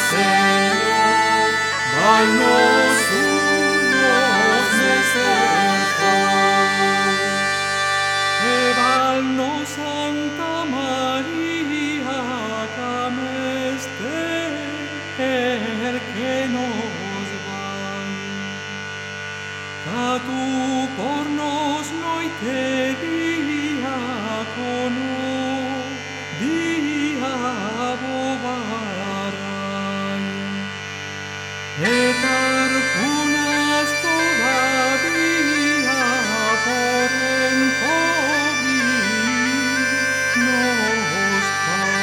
Senyor, val-nos unos mister fort. Val-nos Santa Maria, que mester que nos val. Que tu por nos noite dia cono dia bobarai. Et arpunas todavía por encobrir nos cal.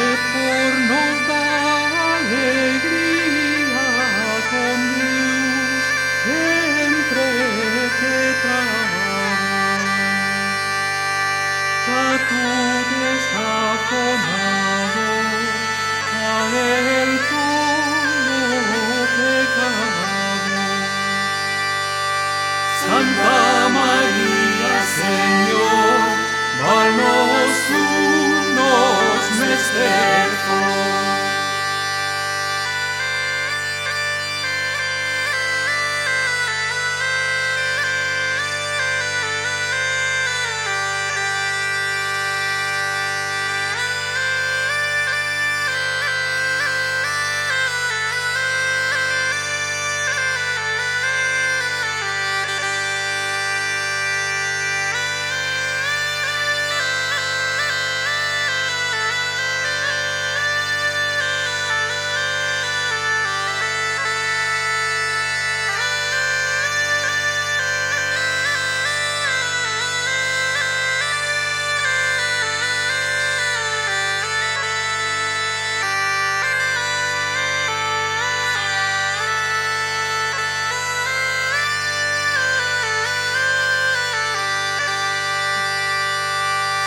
Et por nos dar alegría con Dios siempre que trabaja. Que tu desafonado a él todo pecado. Santa María, Señor, val-nos unos mister fort.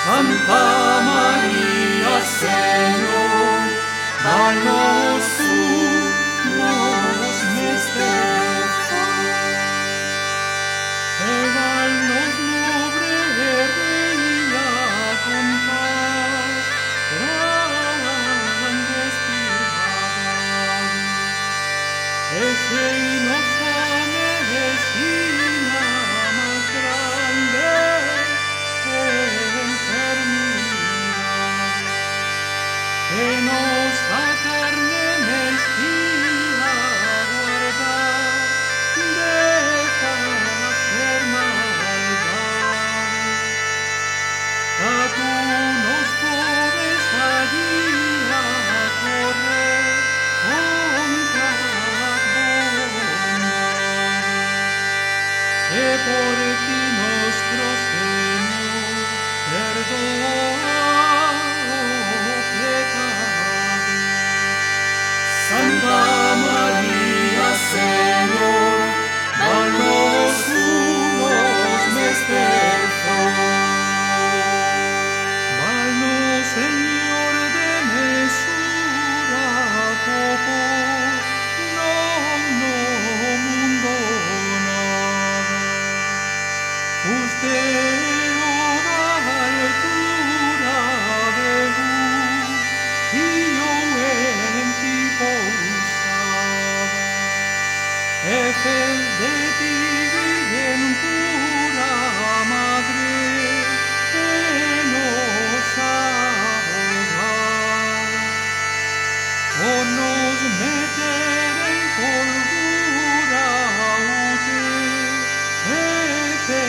Santa María, Señor, val-nos unos mister fort. Val-nos nobre reina con paz, grandes piedades. Ese nos medicina más grande enfermedad, que nos a carne mezquina guardar deja hacer maldad. Que tú nos puedes allí a correr contra bondad, que por ti nuestro Señor perdona pecados. Santa María, Señor, val-nos unos mister fort. Val-nos, Señor, de mesura poco, no mundo nada. Usted altura de luz y yo en ti posada. Efe de ti virgen pura madre, que nos abogar. Por nos meter en colgura útil, efe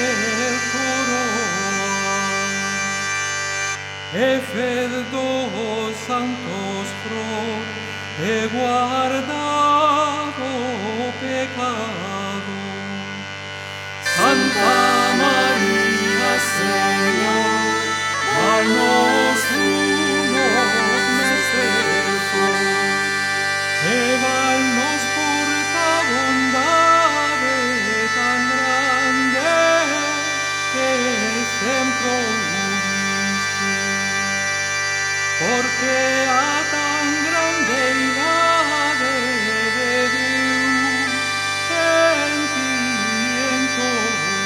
el coroar. Efe dos santos flor, he guardado pecado. Santa María, Señor, val-nos unos mister fort. Val-nos porta bondade tan grande, que sempre oíste. Porque a tan grande deidade de Dios en ti encoiste.